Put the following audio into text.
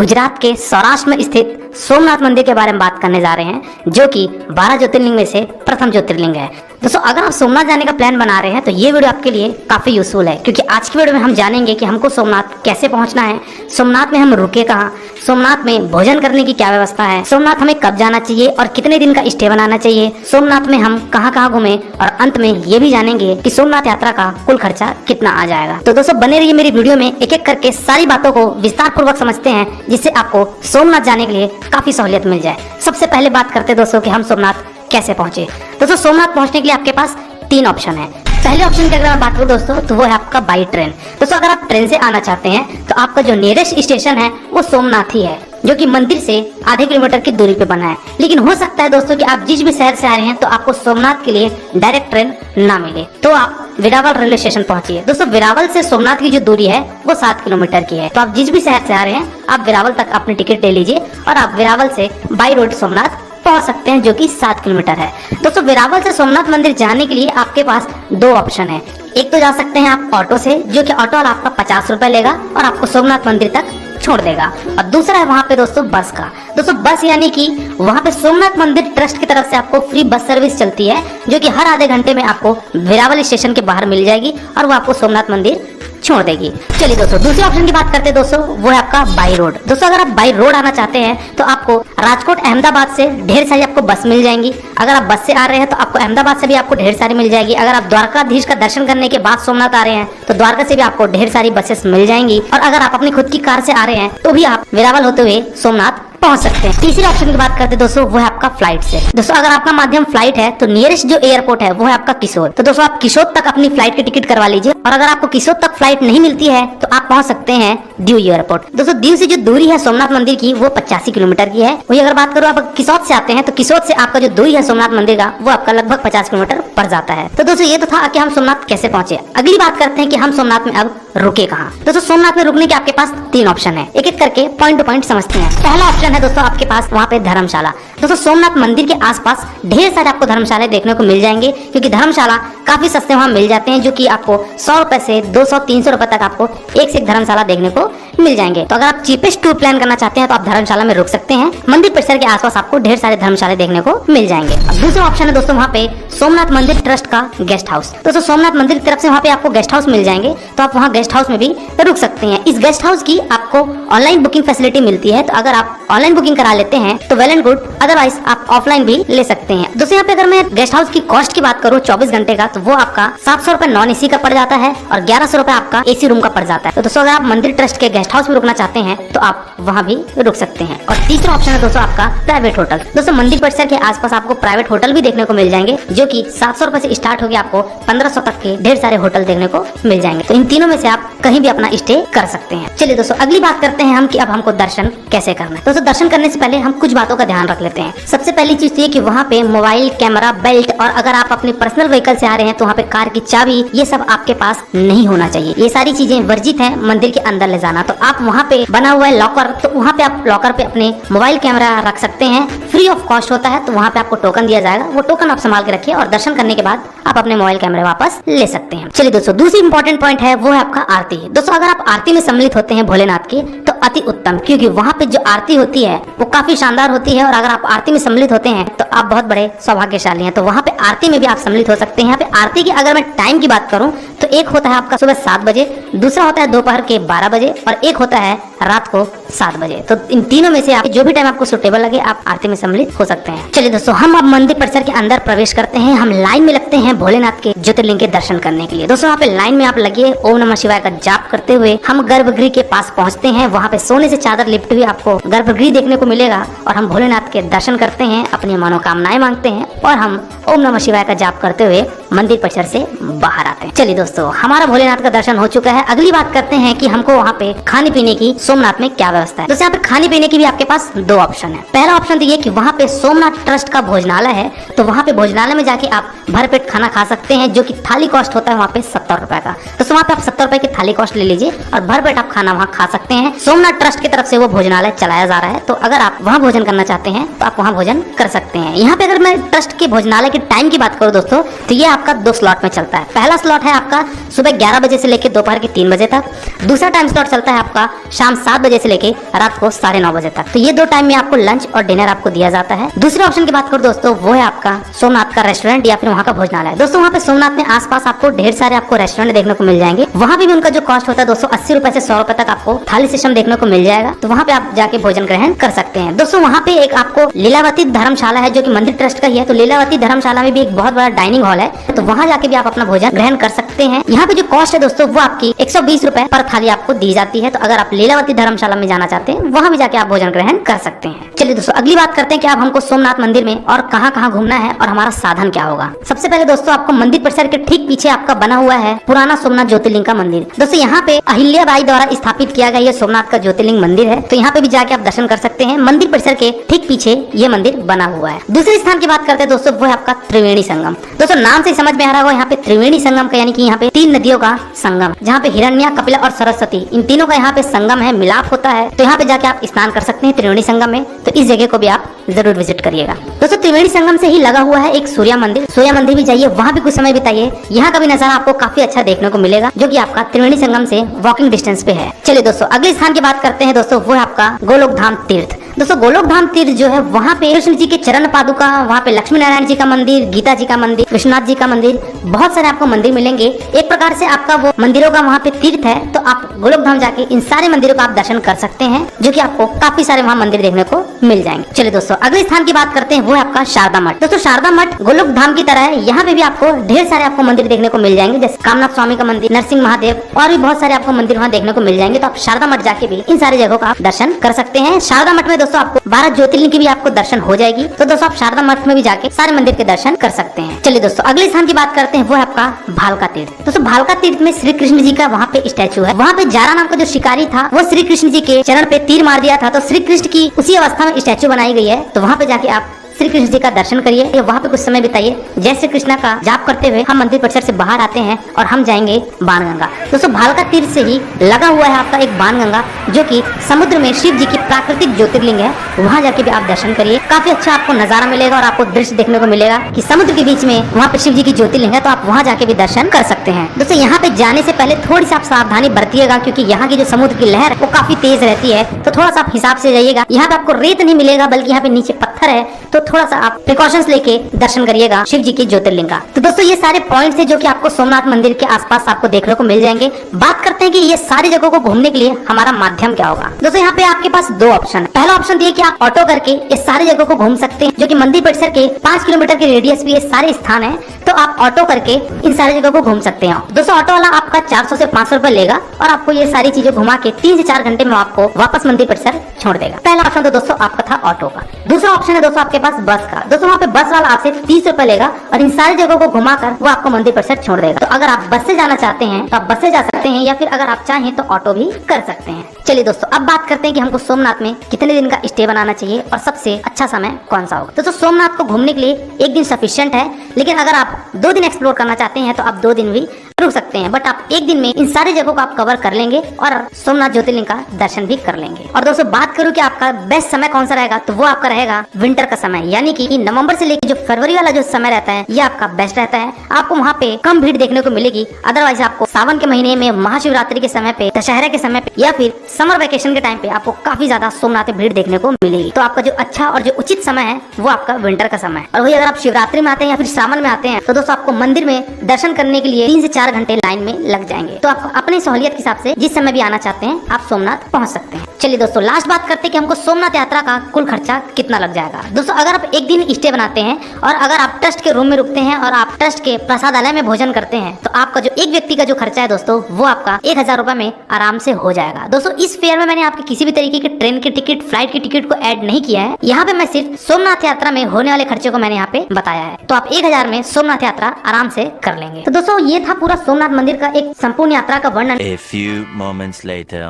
गुजरात के सौराष्ट्र में स्थित सोमनाथ मंदिर के बारे में बात करने जा रहे हैं, जो कि 12 ज्योतिर्लिंग में से प्रथम ज्योतिर्लिंग है। दोस्तों, अगर आप सोमनाथ जाने का प्लान बना रहे हैं तो ये वीडियो आपके लिए काफी यूजफुल है, क्योंकि आज की वीडियो में हम जानेंगे कि हमको सोमनाथ कैसे पहुंचना है, सोमनाथ में हम रुके कहाँ, सोमनाथ में भोजन करने की क्या व्यवस्था है, सोमनाथ हमें कब जाना चाहिए और कितने दिन का स्टे बनाना चाहिए, सोमनाथ में हम कहाँ कहाँ घूमे, और अंत में ये भी जानेंगे कि सोमनाथ यात्रा का कुल खर्चा कितना आ जाएगा। तो दोस्तों, बने रहिए मेरी वीडियो में, एक एक करके सारी बातों को विस्तार पूर्वक समझते हैं, जिससे आपको सोमनाथ जाने के लिए काफी सहूलियत मिल जाए। सबसे पहले बात करते हैं दोस्तों कि हम सोमनाथ कैसे पहुंचे। दोस्तों, सोमनाथ पहुंचने के लिए आपके पास 3 ऑप्शन है। पहले ऑप्शन की अगर मैं बात करूं दोस्तों, तो वो है आपका बाई ट्रेन। दोस्तों, अगर आप ट्रेन से आना चाहते हैं तो आपका जो नियरेस्ट स्टेशन है वो सोमनाथ ही है, जो कि मंदिर से आधे किलोमीटर की दूरी पे बना है। लेकिन हो सकता है दोस्तों कि आप जिस भी शहर से आ रहे हैं तो आपको सोमनाथ के लिए डायरेक्ट ट्रेन ना मिले, तो आप वेरावल रेलवे स्टेशन पहुंचिए। दोस्तों, वेरावल से सोमनाथ की जो दूरी है वो 7 किलोमीटर की है, तो आप जिस भी शहर से आ रहे हैं आप वेरावल तक अपनी टिकट ले लीजिए और आप वेरावल से बाई रोड सोमनाथ पहुंच सकते हैं, जो कि 7 किलोमीटर है। दोस्तों, वेरावल से सोमनाथ मंदिर जाने के लिए आपके पास 2 ऑप्शन है। एक तो जा सकते हैं आप ऑटो से, जो कि ऑटो वाला आपका 50 रुपए लेगा और आपको सोमनाथ मंदिर तक छोड़ देगा, और दूसरा है वहाँ पे दोस्तों बस का। दोस्तों, बस यानी कि वहाँ पे सोमनाथ मंदिर ट्रस्ट की तरफ से आपको फ्री बस सर्विस चलती है, जो कि हर आधे घंटे में आपको वेरावल स्टेशन के बाहर मिल जाएगी और वो आपको सोमनाथ मंदिर छोड़ देगी। चलिए दोस्तों, दूसरे ऑप्शन की बात करते हैं दोस्तों, वो है आपका बाई रोड। दोस्तों, अगर आप बाई रोड आना चाहते हैं तो आपको राजकोट अहमदाबाद से ढेर सारी आपको बस मिल जाएंगी। अगर आप बस से आ रहे हैं तो आपको अहमदाबाद से भी आपको ढेर सारी मिल जाएगी। अगर आप द्वारकाधीश का दर्शन करने के बाद सोमनाथ आ रहे हैं तो द्वारका से भी आपको ढेर सारी बसेस मिल जाएंगी, और अगर आप अपनी खुद की कार से आ रहे हैं तो भी आप वेरावल होते हुए सोमनाथ पहुंच सकते हैं। तीसरे ऑप्शन की बात करते हैं दोस्तों, वो है आपका फ्लाइट से। दोस्तों, अगर आपका माध्यम फ्लाइट है तो नियरेस्ट जो एयरपोर्ट है वो है आपका किशोर। तो दोस्तों, आप किशोर तक अपनी फ्लाइट की टिकट करवा लीजिए, और अगर आपको किशोर तक फ्लाइट नहीं मिलती है तो आप पहुंच सकते हैं दीव एयरपोर्ट। दोस्तों, दीव से जो दूरी है सोमनाथ मंदिर की वो 85 किलोमीटर की है। वही अगर बात करूँ आप किशोर से आते हैं तो किशोर से आपका जो दूरी है सोमनाथ मंदिर का वो आपका लगभग 50 किलोमीटर पड़ जाता है। तो दोस्तों, ये तो था कि हम सोमनाथ कैसे पहुंचे। अगली बात करते हैं कि हम सोमनाथ में अब रुके कहाँ। दोस्तों, सोमनाथ में रुकने के आपके पास 3 ऑप्शन है, एक एक करके पॉइंट टू पॉइंट समझते हैं। पहला ऑप्शन है दोस्तों आपके पास वहाँ पे धर्मशाला। दोस्तों, सोमनाथ मंदिर के आसपास ढेर सारे आपको धर्मशाला देखने को मिल जाएंगे, क्योंकि धर्मशाला काफी सस्ते वहाँ मिल जाते हैं, जो कि आपको 100 रुपए से 200-300 रुपए तक आपको एक से एक धर्मशाला देखने को मिल जाएंगे। तो अगर आप चीपेस्ट टूर प्लान करना चाहते हैं तो आप धर्मशाला में रुक सकते हैं। मंदिर परिसर के आसपास आपको ढेर सारे धर्मशाला देखने को मिल जाएंगे। दूसरा ऑप्शन है दोस्तों वहाँ पे सोमनाथ मंदिर ट्रस्ट का गेस्ट हाउस। दोस्तों, सोमनाथ मंदिर की तरफ से वहाँ पे आपको गेस्ट हाउस मिल जाएंगे, तो आप वहाँ गेस्ट हाउस में भी रुक सकते हैं। इस गेस्ट हाउस की आपको ऑनलाइन बुकिंग फैसिलिटी मिलती है, तो अगर आप ऑनलाइन बुकिंग करा लेते हैं तो वेल एंड गुड, अदरवाइज आप ऑफलाइन भी ले सकते हैं। दोस्तों, यहाँ पे अगर मैं गेस्ट हाउस की कॉस्ट की बात करूँ 24 घंटे का, तो वो आपका 700 रुपए नॉन एसी का पड़ जाता है और 1100 रुपए आपका एसी रूम का पड़ जाता है। तो दोस्तों, अगर आप मंदिर ट्रस्ट के गेस्ट हाउस में रुकना चाहते हैं तो आप वहाँ भी रुक सकते हैं। और तीसरा ऑप्शन है दोस्तों आपका प्राइवेट होटल। दोस्तों, मंदिर परिसर के आसपास आपको प्राइवेट होटल भी देखने को मिल जाएंगे, जो कि 700 रुपए से स्टार्ट होकर आपको 1500 तक के ढेर सारे होटल देखने को मिल जाएंगे। तो इन तीनों में से आप कहीं भी अपना स्टे कर सकते हैं। चलिए दोस्तों, अगली बात करते हैं हम कि अब हमको दर्शन कैसे करना है। दोस्तों, दर्शन करने से पहले हम कुछ बातों का ध्यान रख लेते हैं। सबसे पहली चीज ये कि वहाँ पे मोबाइल, कैमरा, बेल्ट, और अगर आप अपने पर्सनल व्हीकल से आ रहे हैं तो वहाँ पे कार की चाबी, ये सब आपके पास नहीं होना चाहिए। ये सारी चीजें वर्जित है मंदिर के अंदर ले जाना। तो आप वहाँ पे बना हुआ है लॉकर, तो वहाँ पे आप लॉकर पे अपने मोबाइल कैमरा रख सकते हैं, फ्री ऑफ कॉस्ट होता है। तो वहाँ पे आपको टोकन दिया जाएगा, वो टोकन आप संभाल के रखिए और दर्शन करने के बाद आप अपने मोबाइल कैमरे वापस ले सकते हैं। चलिए दोस्तों, दूसरी इंपॉर्टेंट पॉइंट है वो है आपका आरती। दोस्तों, अगर आप आरती में सम्मिलित होते हैं भोलेनाथ की तो अति उत्तम, क्योंकि वहाँ पे जो आरती होती है वो काफी शानदार होती है, और अगर आप आरती में सम्मिलित होते हैं तो आप बहुत बड़े सौभाग्यशाली हैं। तो वहाँ पे आरती में भी आप सम्मिलित हो सकते हैं। यहाँ पे आरती की अगर मैं टाइम की बात करूँ तो एक होता है आपका सुबह 7 बजे, दूसरा होता है दोपहर के 12 बजे, और एक होता है रात को 7 बजे। तो इन तीनों में से आप जो भी टाइम आपको सुटेबल लगे आप आरती में सम्मिलित हो सकते हैं। चलिए दोस्तों, हम अब मंदिर परिसर के अंदर प्रवेश करते हैं। हम लाइन में लगते हैं भोलेनाथ के ज्योतिर्लिंग के दर्शन करने के लिए। दोस्तों, यहाँ पे लाइन में आप लगे ओम नमः शिवाय का जाप करते हुए हम गर्भगृह के पास पहुँचते हैं। वहाँ पे सोने से चादर लिपटे हुए आपको गर्भगृह देखने को मिलेगा, और हम भोलेनाथ के दर्शन करते हैं, अपनी मनोकामनाएं मांगते हैं, और हम ओम नमः शिवाय का जाप करते हुए मंदिर परिसर से बाहर आते हैं। चलिए दोस्तों, हमारा भोलेनाथ का दर्शन हो चुका है। अगली बात करते हैं कि हमको वहाँ पे खाने पीने की सोमनाथ में क्या व्यवस्था है। दोस्तों, यहाँ पे खाने पीने की भी आपके पास 2 ऑप्शन है। पहला ऑप्शन तो ये कि वहाँ पे सोमनाथ ट्रस्ट का भोजनालय है, तो वहाँ पे भोजनालय में जाके आप भरपेट खाना खा सकते हैं, जो कि थाली कॉस्ट होता है वहाँ पे 70 रुपए का। तो वहाँ पे आप 70 रुपए की थाली कॉस्ट ले लीजिए और भरपेट आप खाना वहाँ खा सकते हैं। सोमनाथ ट्रस्ट की तरफ से वो भोजनालय चलाया जा रहा है, तो अगर आप वहाँ भोजन करना चाहते हैं तो आप वहाँ भोजन कर सकते हैं। यहाँ पे अगर मैं ट्रस्ट के भोजनालय के टाइम की बात करूँ दोस्तों, तो ये आपका 2 स्लॉट में चलता है। पहला स्लॉट है आपका सुबह 11 बजे से लेकर दोपहर के 3 बजे तक। दूसरा टाइम स्लॉट चलता है आपका शाम 7 बजे से लेकर रात को 9:30 बजे तक। तो ये 2 टाइम में आपको लंच और डिनर आपको दिया जाता है। दूसरे ऑप्शन की बात करो दोस्तों, वो है आपका सोमनाथ का रेस्टोरेंट या फिर वहाँ का भोजनालय। दोस्तों वहाँ पे सोमनाथ में आसपास आपको ढेर सारे आपको रेस्टोरेंट देखने को मिल जाएंगे। वहाँ भी उनका जो कॉस्ट होता है दोस्तों 80 रुपए से 100 रुपए तक आपको थाली सिस्टम देखने को मिल जाएगा। तो वहाँ पे आप जाके भोजन ग्रहण कर सकते हैं। दोस्तों वहाँ पे एक आपको लीलावती धर्मशाला है जो कि मंदिर ट्रस्ट का ही है। तो लीलावती धर्मशाला में भी एक बहुत बड़ा डाइनिंग हॉल है, तो वहाँ जाके भी आप अपना भोजन ग्रहण कर सकते हैं। यहाँ पे जो कॉस्ट है दोस्तों वो आपकी 120 रुपए पर थाली आपको दी जाती है। तो अगर आप लीलावती धर्मशाला में जाना चाहते हैं वहाँ भी जाके आप भोजन ग्रहण कर सकते हैं। चलिए दोस्तों अगली बात करते हैं कि आप हमको सोमनाथ मंदिर में और कहाँ कहाँ घूमना है और हमारा साधन क्या होगा। सबसे पहले दोस्तों आपको मंदिर परिसर के ठीक पीछे आपका बना हुआ है पुराना सोमनाथ ज्योतिर्लिंग का मंदिर। दोस्तों यहाँ पे अहिल्याबाई द्वारा स्थापित किया गया ये सोमनाथ का ज्योतिर्लिंग मंदिर है। तो यहाँ पे भी जाके आप दर्शन कर सकते हैं। मंदिर परिसर के ठीक पीछे ये मंदिर बना हुआ है। दूसरे स्थान की बात करते हैं दोस्तों, वो है आपका त्रिवेणी संगम। दोस्तों नाम से समझ में आ रहा होगा यहाँ पे त्रिवेणी संगम का यानी कि यहाँ पे 3 नदियों का संगम, जहाँ पे हिरण्या, कपिला और सरस्वती इन तीनों का यहाँ पे संगम है, मिलाप होता है। तो यहाँ पे जाके आप स्नान कर सकते हैं त्रिवेणी संगम में। तो इस जगह को भी आप जरूर विजिट करिएगा। दोस्तों त्रिवेणी संगम से ही लगा हुआ है एक सूर्या मंदिर। सूर्या मंदिर भी जाइए, वहाँ भी कुछ समय बिताइए। यहाँ का भी नजारा आपको काफी अच्छा देखने को मिलेगा जो कि आपका त्रिवेणी संगम से वॉकिंग डिस्टेंस पे है। चलिए दोस्तों अगले स्थान की बात करते हैं दोस्तों, वो है आपका गोलोक धाम तीर्थ। दोस्तों गोलोक धाम तीर्थ जो है वहाँ पे कृष्ण जी के चरण पादुका, वहाँ पे लक्ष्मी नारायण जी का मंदिर, गीता जी का मंदिर, विश्वनाथ जी का मंदिर, बहुत सारे आपको मंदिर मिलेंगे। एक प्रकार से आपका वो मंदिरों का वहाँ पे तीर्थ है। तो आप गोलोक धाम जाके इन सारे मंदिरों का आप दर्शन कर सकते हैं जो कि आपको काफी सारे वहाँ मंदिर देखने को मिल जाएंगे। चलिए दोस्तों अगले स्थान की बात करते हैं, वो है आपका शारदा मठ। दोस्तों शारदा मठ गोलोक धाम की तरह है, यहाँ पे भी आपको ढेर सारे आपको मंदिर देखने को मिल जाएंगे, जैसे कामनाथ स्वामी का मंदिर, नरसिंह महादेव और भी बहुत सारे आपको मंदिर वहाँ देखने को मिल जाएंगे। तो आप शारदा मठ जाके भी इन सारी जगहों का आप दर्शन कर सकते हैं। शारदा मठ में दोस्तों आपको 12 ज्योतिर्लिंग की भी आपको दर्शन हो जाएगी। तो दोस्तों आप शारदा मठ में भी जाके सारे मंदिर के दर्शन कर सकते हैं। चलिए दोस्तों अगले स्थान की बात करते हैं, वो है आपका भालका तीर्थ। दोस्तों भालका तीर्थ में श्री कृष्ण जी का वहाँ पे स्टैचू है। वहाँ पे जारा नाम का जो शिकारी था वो श्री कृष्ण जी के चरण पे तीर मार दिया था। तो श्री कृष्ण की उसी अवस्था में स्टैचू बनाई गई है। तो वहाँ पे जाके आप श्री कृष्ण जी का दर्शन करिए, वहाँ पे कुछ समय बिताइए। जय श्री कृष्णा का जाप करते हुए हम मंदिर परिसर से बाहर आते हैं और हम जाएंगे बाणगंगा। दोस्तों भालका तीर्थ से ही लगा हुआ है आपका एक बाणगंगा जो कि समुद्र में शिव जी की प्राकृतिक ज्योतिर्लिंग है। वहाँ जाके भी आप दर्शन करिए, काफी अच्छा आपको नजारा मिलेगा और आपको दृश्य देखने को मिलेगा कि समुद्र के बीच में वहाँ पे शिव जी की ज्योतिर्लिंग है। तो आप वहाँ जाके भी दर्शन कर सकते हैं। दोस्तों यहाँ पे जाने से पहले थोड़ी सी आप सावधानी बरतिएगा क्योंकि यहाँ की जो समुद्र की लहर वो काफी तेज रहती है। तो थोड़ा सा आप हिसाब से जाइएगा। यहाँ पे आपको रेत नहीं मिलेगा बल्कि यहाँ पे नीचे पत्थर है। तो थोड़ा सा आप प्रिकॉशंस लेके दर्शन करिएगा शिव जी की ज्योतिर्लिंग का। तो दोस्तों ये सारे पॉइंट्स है जो कि आपको सोमनाथ मंदिर के आसपास आपको देखने को मिल जाएंगे। बात करते हैं कि ये सारी जगहों को घूमने के लिए हमारा माध्यम क्या होगा। दोस्तों यहाँ पे आपके पास 2 ऑप्शन है। पहला ऑप्शन ये कि आप ऑटो करके ये सारी जगहों को घूम सकते हैं जो कि मंदिर परिसर के 5 किलोमीटर के रेडियस पे ये सारे स्थान है। तो आप ऑटो करके इन सारी जगहों को घूम सकते हैं। दोस्तों ऑटो वाला आपका 400 से 500 रुपए लेगा और आपको ये सारी चीजें घुमा के 3 से 4 घंटे में आपको वापस मंदिर परिसर छोड़ देगा। पहला ऑप्शन तो दोस्तों आपका था ऑटो का। दूसरा ऑप्शन है दोस्तों आपके पास बस का। दोस्तों वहाँ पे बस वाला आपसे 30 रुपए लेगा और इन सारी जगहों को घुमाकर वो आपको मंदिर परिसर छोड़ देगा। तो अगर आप बस से जाना चाहते हैं तो आप बस से जा सकते हैं या फिर अगर आप चाहें तो ऑटो भी कर सकते हैं। चलिए दोस्तों अब बात करते हैं कि हमको सोमनाथ में कितने दिन का स्टे बनाना चाहिए और सबसे अच्छा समय कौन सा होगा। दोस्तों सोमनाथ को घूमने के लिए 1 दिन सफिशिएंट है, लेकिन अगर आप 2 दिन एक्सप्लोर करना चाहते हैं तो आप 2 दिन भी रुक सकते हैं। बट आप 1 दिन में इन सारी जगहों को आप कवर कर लेंगे और सोमनाथ ज्योतिर्लिंग का दर्शन भी कर लेंगे। और दोस्तों बात करूं कि आपका बेस्ट समय कौन सा रहेगा तो वो आपका रहेगा विंटर का समय, यानी कि नवंबर से लेकर जो फरवरी वाला जो समय रहता है ये आपका बेस्ट रहता है। आपको वहाँ पे कम भीड़ देखने को मिलेगी। अदरवाइज आपको सावन के महीने में, महाशिवरात्रि के समय पे, दशहरा के समय पे या फिर समर वेकेशन के टाइम पे आपको काफी ज्यादा सोमनाथ में भीड़ देखने को मिलेगी। तो आपका जो अच्छा और जो उचित समय है वो आपका विंटर का समय है। और वही अगर आप शिवरात्रि में आते हैं या फिर सावन में आते हैं तो दोस्तों आपको मंदिर में दर्शन करने के लिए 3 से 4 घंटे लाइन में लग जाएंगे। तो आप अपनी सहूलियत के हिसाब से जिस समय भी आना चाहते हैं आप सोमनाथ पहुंच सकते हैं। चलिए दोस्तों लास्ट बात करते हैं कि हमको सोमनाथ यात्रा का कुल खर्चा कितना लग जाएगा। दोस्तों अगर आप 1 दिन स्टे बनाते हैं और अगर आप ट्रस्ट के रूम में रुकते हैं और आप ट्रस्ट के प्रसादालय में भोजन करते हैं तो आपका जो एक व्यक्ति का जो खर्चा है दोस्तों वो आपका 1000 रुपए में आराम से हो जाएगा। दोस्तों इस फेयर में मैंने आपके किसी भी तरीके के ट्रेन की टिकट, फ्लाइट की टिकट को ऐड नहीं किया है। यहाँ पे मैं सिर्फ सोमनाथ यात्रा में होने वाले खर्चे को मैंने यहाँ पे बताया है। तो आप 1000 में सोमनाथ यात्रा आराम से कर लेंगे। तो दोस्तों ये था पूरा सोमनाथ मंदिर का एक संपूर्ण यात्रा का वर्णन। A few moments later.